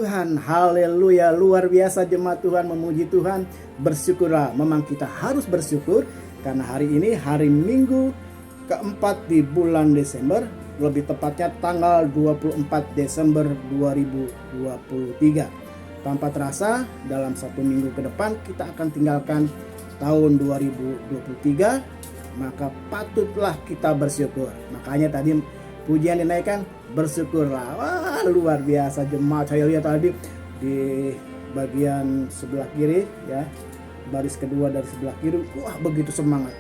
Tuhan. Haleluya, luar biasa jemaat Tuhan, memuji Tuhan. Bersyukurlah, memang kita harus bersyukur karena hari ini hari Minggu keempat di bulan Desember, lebih tepatnya tanggal 24 Desember 2023. Tanpa terasa dalam satu minggu ke depan kita akan tinggalkan tahun 2023, maka patutlah kita bersyukur. Makanya tadi pujian dinaikkan, bersyukurlah. Wah, luar biasa jemaat. Saya lihat tadi di bagian sebelah kiri ya, baris kedua dari sebelah kiri, wah begitu semangat.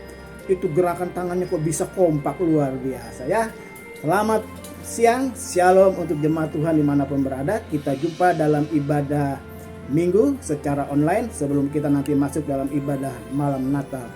Itu gerakan tangannya kok bisa kompak, luar biasa ya. Selamat siang, shalom untuk jemaat Tuhan dimanapun berada. Kita jumpa dalam ibadah minggu secara online sebelum kita nanti masuk dalam ibadah malam Natal.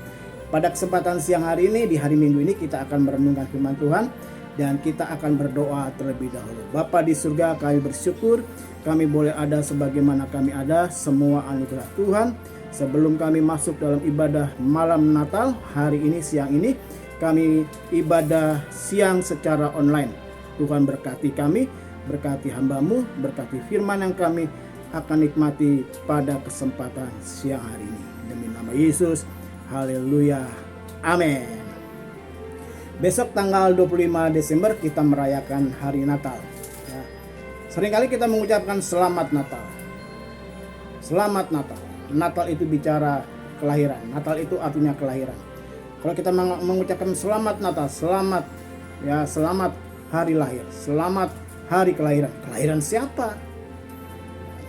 Pada kesempatan siang hari ini, di hari Minggu ini kita akan merenungkan firman Tuhan dan kita akan berdoa terlebih dahulu. Bapa di surga, kami bersyukur kami boleh ada sebagaimana kami ada, semua anugerah Tuhan. Sebelum kami masuk dalam ibadah malam Natal hari ini, siang ini kami ibadah siang secara online. Tuhan berkati kami, berkati hamba-Mu, berkati firman yang kami akan nikmati pada kesempatan siang hari ini. Demi nama Yesus, haleluya, amin. Besok tanggal 25 Desember kita merayakan hari Natal ya. Seringkali kita mengucapkan selamat Natal. Selamat Natal. Natal itu bicara kelahiran. Natal itu artinya kelahiran. Kalau kita mengucapkan selamat Natal, selamat ya, selamat hari lahir, selamat hari kelahiran. Kelahiran siapa?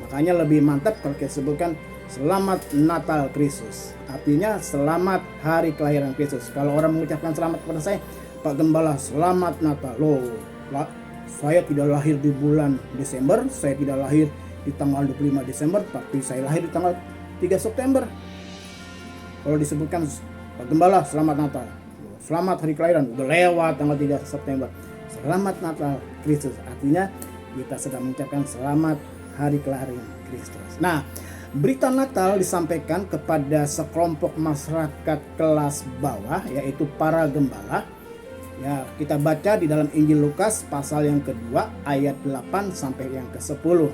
Makanya lebih mantap kalau kita sebutkan selamat Natal Kristus. Artinya selamat hari kelahiran Kristus. Kalau orang mengucapkan selamat kepada saya, Pak Gembala, selamat Natal. Loh, saya tidak lahir di bulan Desember, saya tidak lahir di tanggal 25 Desember, tapi saya lahir di tanggal 3 September. Kalau disebutkan Pak Gembala, selamat Natal. Selamat hari kelahiran, udah lewat tanggal 3 September. Selamat Natal Kristus. Artinya kita sedang mengucapkan selamat hari kelahiran Kristus. Nah, berita Natal disampaikan kepada sekelompok masyarakat kelas bawah, yaitu para gembala. Ya, kita baca di dalam Injil Lukas pasal yang kedua ayat 8 sampai yang ke-10.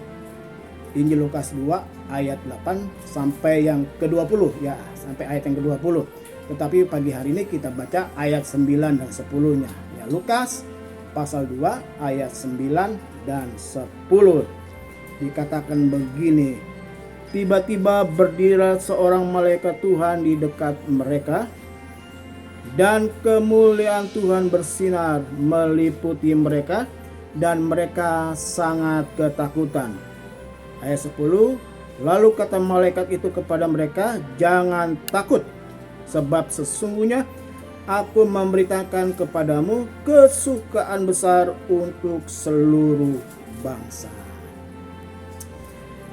Injil Lukas 2 ayat 8 sampai yang ke-20 ya, sampai ayat yang ke-20. Tetapi pagi hari ini kita baca ayat 9 dan 10-nya. Ya, Lukas pasal 2 ayat 9 dan 10. Dikatakan begini, tiba-tiba berdirilah seorang malaikat Tuhan di dekat mereka, dan kemuliaan Tuhan bersinar meliputi mereka, dan mereka sangat ketakutan. Ayat 10, lalu kata malaikat itu kepada mereka, jangan takut, sebab sesungguhnya aku memberitakan kepadamu kesukaan besar untuk seluruh bangsa.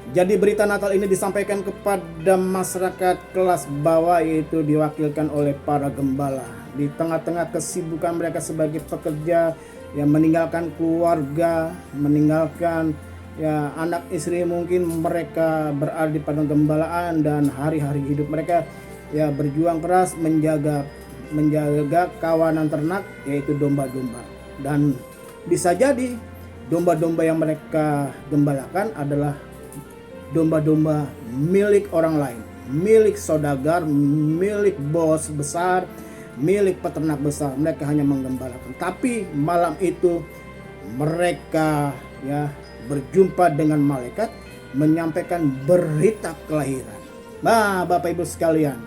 Jadi berita Natal ini disampaikan kepada masyarakat kelas bawah, yaitu diwakilkan oleh para gembala. Di tengah-tengah kesibukan mereka sebagai pekerja yang meninggalkan keluarga, meninggalkan ya anak istri, mungkin mereka berada di padang gembalaan dan hari-hari hidup mereka ya berjuang keras menjaga kawanan ternak, yaitu domba-domba. Dan bisa jadi domba-domba yang mereka gembalakan adalah domba-domba milik orang lain, milik saudagar, milik bos besar, milik peternak besar. Mereka hanya menggembalakan. Tapi malam itu mereka ya berjumpa dengan malaikat, menyampaikan berita kelahiran. Nah, Bapak Ibu sekalian,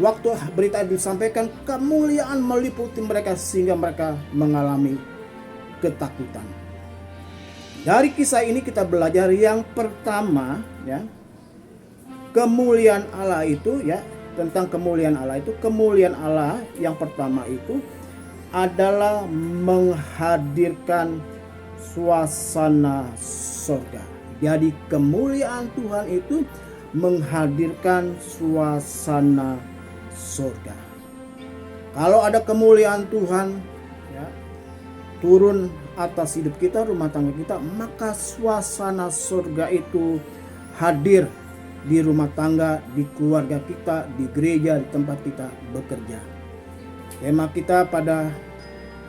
waktu berita itu disampaikan, kemuliaan meliputi mereka sehingga mereka mengalami ketakutan. Dari kisah ini kita belajar yang pertama ya, kemuliaan Allah itu ya, tentang kemuliaan Allah itu, kemuliaan Allah yang pertama itu adalah menghadirkan suasana surga. Jadi kemuliaan Tuhan itu menghadirkan suasana surga. Kalau ada kemuliaan Tuhan ya, turun atas hidup kita, rumah tangga kita, maka suasana surga itu hadir di rumah tangga, di keluarga kita, di gereja, di tempat kita bekerja. Tema kita pada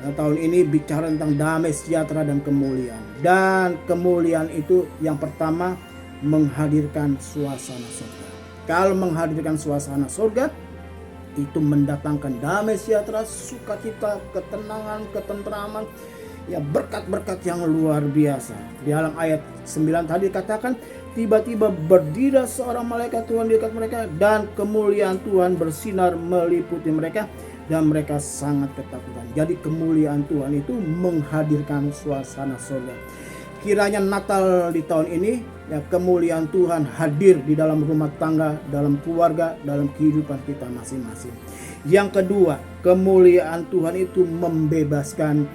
tahun ini bicara tentang damai sejahtera dan kemuliaan. Dan kemuliaan itu yang pertama menghadirkan suasana surga. Kalau menghadirkan suasana surga, itu mendatangkan damai sejahtera, sukacita, ketenangan, ketentraman, ya berkat-berkat yang luar biasa. Di dalam ayat 9 tadi katakan, tiba-tiba berdiri seorang malaikat Tuhan di dekat mereka, dan kemuliaan Tuhan bersinar meliputi mereka, dan mereka sangat ketakutan. Jadi kemuliaan Tuhan itu menghadirkan suasana surga. Kiranya Natal di tahun ini, ya kemuliaan Tuhan hadir di dalam rumah tangga, dalam keluarga, dalam kehidupan kita masing-masing. Yang kedua, kemuliaan Tuhan itu membebaskan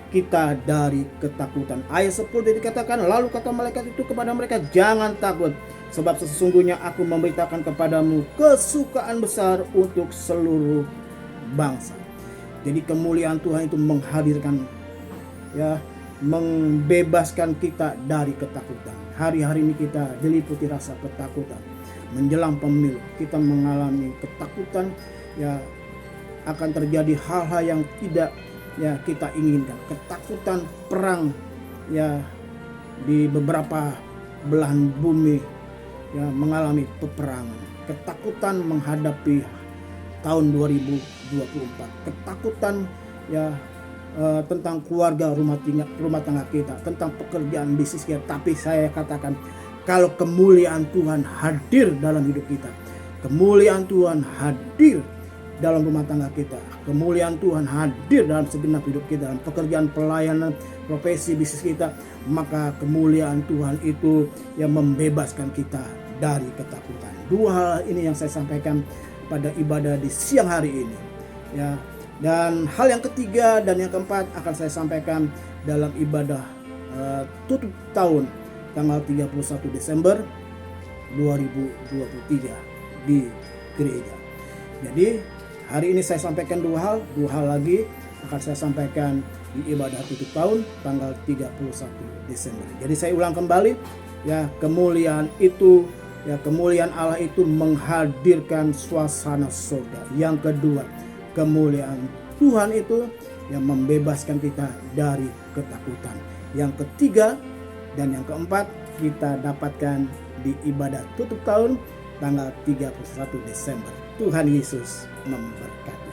kita dari ketakutan. Ayat 10 dikatakan, lalu kata malaikat itu kepada mereka, jangan takut, sebab sesungguhnya aku memberitakan kepadamu kesukaan besar untuk seluruh bangsa. Jadi kemuliaan Tuhan itu menghadirkan, ya, membebaskan kita dari ketakutan. Hari-hari ini kita diliputi rasa ketakutan. Menjelang pemilu kita mengalami ketakutan, ya akan terjadi hal-hal yang tidak, ya kita inginkan. Ketakutan perang, ya di beberapa belahan bumi, ya mengalami peperangan. Ketakutan menghadapi tahun 2024. Ketakutan, ya tentang keluarga, rumah tangga kita, tentang pekerjaan bisnis kita. Tapi saya katakan, kalau kemuliaan Tuhan hadir dalam hidup kita, kemuliaan Tuhan hadir dalam rumah tangga kita, kemuliaan Tuhan hadir dalam segenap hidup kita, dalam pekerjaan, pelayanan, profesi, bisnis kita, maka kemuliaan Tuhan itu yang membebaskan kita dari ketakutan. Dua hal ini yang saya sampaikan pada ibadah di siang hari ini, ya. Dan hal yang ketiga dan yang keempat akan saya sampaikan dalam ibadah tutup tahun tanggal 31 Desember 2023 di gereja. Jadi hari ini saya sampaikan dua hal lagi akan saya sampaikan di ibadah tutup tahun tanggal 31 Desember. Jadi saya ulang kembali, ya kemuliaan itu, ya kemuliaan Allah itu menghadirkan suasana surga. Yang kedua, kemuliaan Tuhan itu yang membebaskan kita dari ketakutan. Yang ketiga dan yang keempat kita dapatkan di ibadah tutup tahun tanggal 31 Desember. Tuhan Yesus memberkati.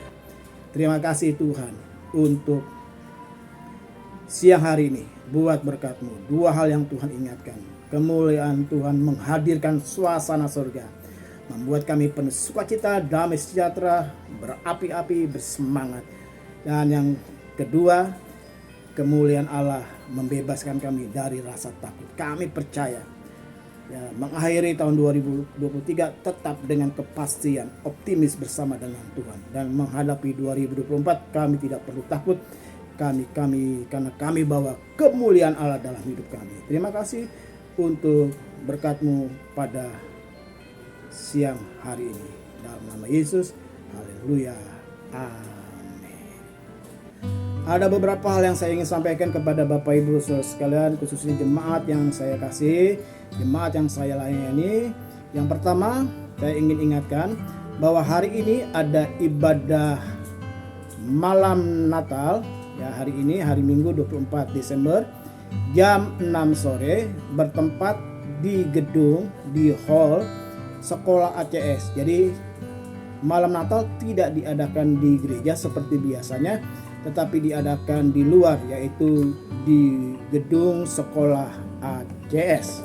Terima kasih Tuhan untuk siang hari ini buat berkat-Mu. Dua hal yang Tuhan ingatkan. Kemuliaan Tuhan menghadirkan suasana surga, membuat kami penuh sukacita, damai sejahtera, berapi-api, bersemangat. Dan yang kedua, kemuliaan Allah membebaskan kami dari rasa takut. Kami percaya, ya, mengakhiri tahun 2023 tetap dengan kepastian, optimis bersama dengan Tuhan. Dan menghadapi 2024 kami tidak perlu takut. Karena kami bawa kemuliaan Allah dalam hidup kami. Terima kasih untuk berkat-Mu pada siang hari ini. Dalam nama Yesus, haleluya, amin. Ada beberapa hal yang saya ingin sampaikan kepada Bapak Ibu Saudara sekalian, khususnya jemaat yang saya kasih, jemaat yang saya layani. Yang pertama, saya ingin ingatkan bahwa hari ini ada ibadah malam Natal, ya hari ini, hari Minggu 24 Desember jam 6 sore bertempat di gedung, di hall sekolah ACS. Jadi malam Natal tidak diadakan di gereja seperti biasanya, tetapi diadakan di luar, yaitu di gedung sekolah ACS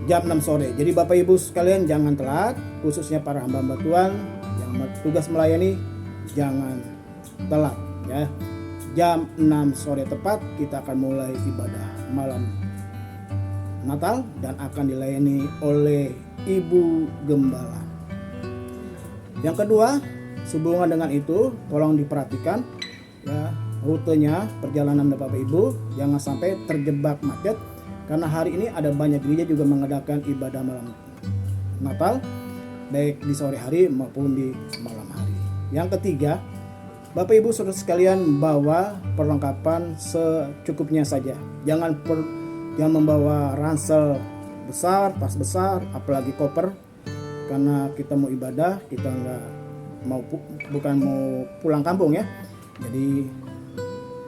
jam 6 sore. Jadi Bapak Ibu sekalian jangan telat, khususnya para hamba-hamba Tuhan yang bertugas melayani, jangan telat ya. Jam 6 sore tepat kita akan mulai ibadah malam Natal dan akan dilayani oleh Ibu Gembala. Yang kedua, sehubungan dengan itu, tolong diperhatikan ya rutenya perjalanan Bapak Ibu, jangan sampai terjebak macet karena hari ini ada banyak gereja juga mengadakan ibadah malam Natal baik di sore hari maupun di malam hari. Yang ketiga, Bapak Ibu Saudara sekalian bawa perlengkapan secukupnya saja. Jangan membawa ransel besar, tas besar, apalagi koper. Karena kita mau ibadah, kita bukan mau pulang kampung ya. Jadi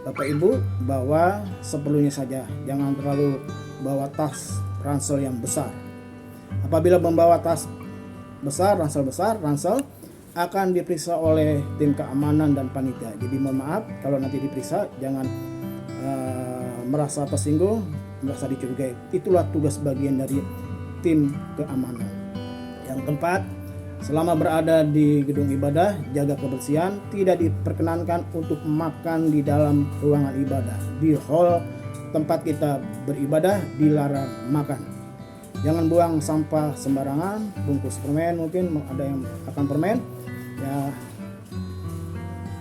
Bapak Ibu bawa seperlunya saja. Jangan terlalu bawa tas ransel yang besar. Apabila membawa tas besar, ransel akan diperiksa oleh tim keamanan dan panitia. Jadi mohon maaf kalau nanti diperiksa, jangan merasa tersinggung, merasa dicurigai. Itulah tugas bagian dari tim keamanan. Yang keempat, selama berada di gedung ibadah, jaga kebersihan. Tidak diperkenankan untuk makan di dalam ruangan ibadah. Di hall tempat kita beribadah dilarang makan. Jangan buang sampah sembarangan, bungkus permen, mungkin ada yang akan permen, ya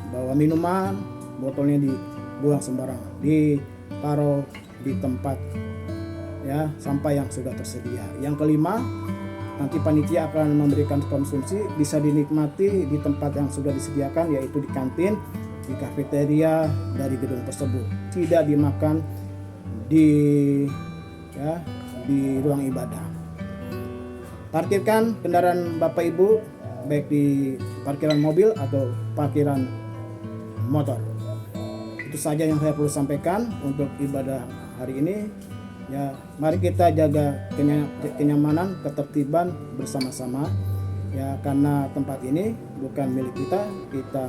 bawa minuman, botolnya dibuang sembarangan, ditaruh di tempat ya sampah yang sudah tersedia. Yang kelima, nanti panitia akan memberikan konsumsi, bisa dinikmati di tempat yang sudah disediakan, yaitu di kantin, di kafeteria dari gedung tersebut. Tidak dimakan di ruang ibadah. Parkirkan kendaraan Bapak Ibu baik di parkiran mobil atau parkiran motor. Itu saja yang saya perlu sampaikan untuk ibadah hari ini. Ya, mari kita jaga kenyamanan, ketertiban bersama-sama. Ya, karena tempat ini bukan milik kita, kita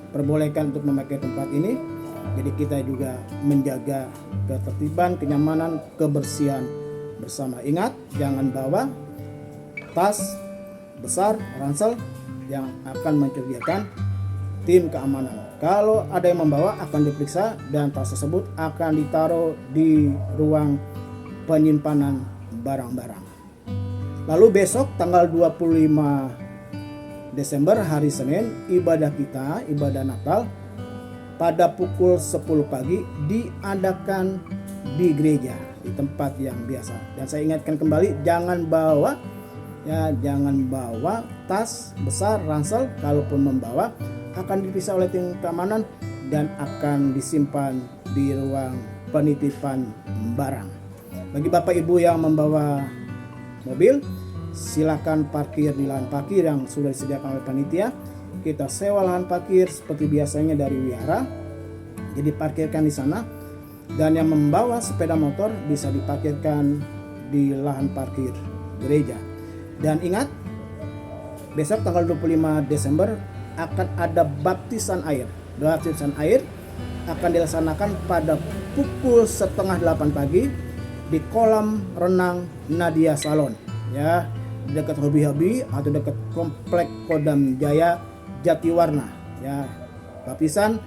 diperbolehkan untuk memakai tempat ini. Jadi kita juga menjaga ketertiban, kenyamanan, kebersihan bersama. Ingat, jangan bawa tas besar, ransel yang akan mencurigakan tim keamanan. Kalau ada yang membawa akan diperiksa dan tas tersebut akan ditaruh di ruang penyimpanan barang-barang. Lalu besok tanggal 25 Desember hari Senin, ibadah kita, ibadah Natal pada pukul 10 pagi diadakan di gereja, di tempat yang biasa. Dan saya ingatkan kembali, jangan bawa tas besar, ransel. Kalaupun membawa akan dipisah oleh tim keamanan dan akan disimpan di ruang penitipan barang. Bagi Bapak Ibu yang membawa mobil, silakan parkir di lahan parkir yang sudah disediakan oleh panitia. Kita sewa lahan parkir seperti biasanya dari wihara, jadi parkirkan di sana. Dan yang membawa sepeda motor bisa diparkirkan di lahan parkir gereja. Dan ingat, besok tanggal 25 Desember akan ada baptisan air. Baptisan air akan dilaksanakan pada pukul 7:30 pagi di kolam renang Nadia Salon, ya, dekat Hobi atau dekat komplek Kodam Jaya Jatiwarna. Ya, baptisan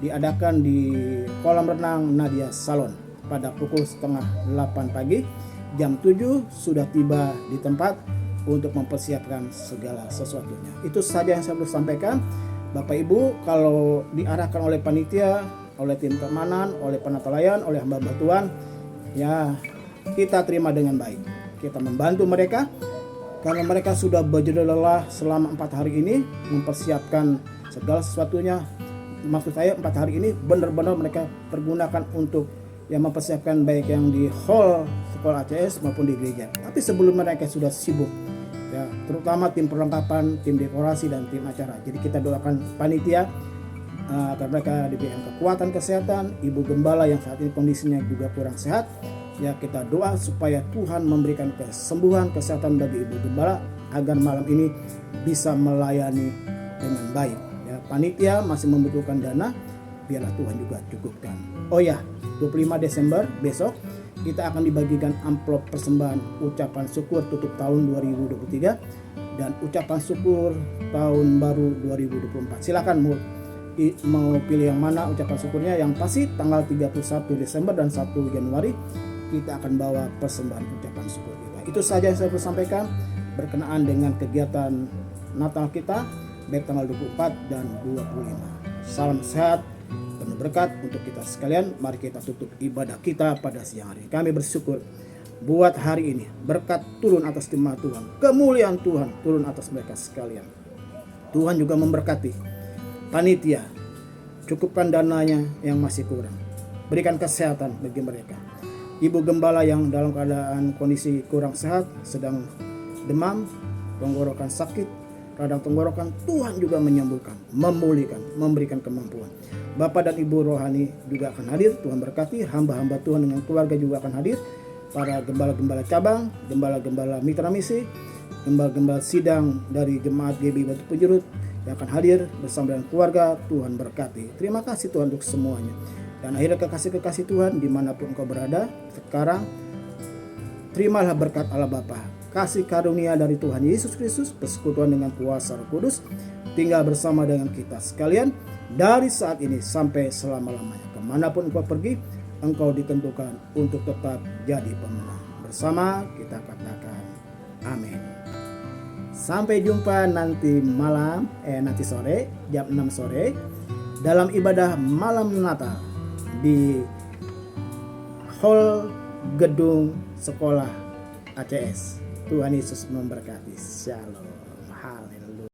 diadakan di kolam renang Nadia Salon pada pukul 7:30 pagi. Jam 7 sudah tiba di tempat untuk mempersiapkan segala sesuatunya. Itu saja yang saya perlu sampaikan. Bapak Ibu, kalau diarahkan oleh panitia, oleh tim keamanan, oleh penata layan, oleh hamba Tuhan, ya kita terima dengan baik. Kita membantu mereka karena mereka sudah berjerih lelah selama 4 hari ini mempersiapkan segala sesuatunya. Maksud saya 4 hari ini benar-benar mereka pergunakan untuk yang mempersiapkan baik yang di hall sekolah ACS maupun di gereja. Tapi sebelum mereka sudah sibuk, ya, terutama tim perlengkapan, tim dekorasi dan tim acara. Jadi kita doakan panitia agar mereka diberikan kekuatan kesehatan. Ibu gembala yang saat ini kondisinya juga kurang sehat, ya kita doa supaya Tuhan memberikan kesembuhan kesehatan bagi ibu gembala agar malam ini bisa melayani dengan baik. Ya, panitia masih membutuhkan dana, biarlah Tuhan juga cukupkan. Oh ya, 25 Desember besok kita akan dibagikan amplop persembahan ucapan syukur tutup tahun 2023 dan ucapan syukur tahun baru 2024. Silakan mau pilih yang mana ucapan syukurnya. Yang pasti tanggal 31 Desember dan 1 Januari kita akan bawa persembahan ucapan syukur kita. Itu saja yang saya perlu sampaikan berkenaan dengan kegiatan Natal kita baik tanggal 24 dan 25. Salam sehat, penuh berkat untuk kita sekalian. Mari kita tutup ibadah kita pada siang hari. Kami bersyukur buat hari ini. Berkat turun atas jemaat Tuhan. Kemuliaan Tuhan turun atas mereka sekalian. Tuhan juga memberkati panitia. Cukupkan dananya yang masih kurang. Berikan kesehatan bagi mereka. Ibu gembala yang dalam keadaan kondisi kurang sehat, sedang demam, tenggorokan sakit, radang tenggorokan, Tuhan juga menyembuhkan, memulihkan, memberikan kemampuan. Bapak dan Ibu rohani juga akan hadir. Tuhan berkati. Hamba-hamba Tuhan dengan keluarga juga akan hadir. para gembala-gembala cabang, gembala-gembala mitra misi, gembala-gembala sidang dari Jemaat GB Batu Penjurut yang akan hadir bersama dengan keluarga. Tuhan berkati. Terima kasih Tuhan untuk semuanya. Dan akhirnya kekasih-kekasih Tuhan dimanapun engkau berada sekarang, terimalah berkat Allah Bapa, kasih karunia dari Tuhan Yesus Kristus, persekutuan dengan kuasa Roh Kudus, tinggal bersama dengan kita sekalian dari saat ini sampai selama-lamanya. Kemanapun engkau pergi, engkau ditentukan untuk tetap jadi pemenang. Bersama kita katakan amin. Sampai jumpa nanti nanti sore jam 6 sore dalam ibadah malam Natal di hall gedung sekolah ACS. Tuhan Yesus memberkati. Shalom.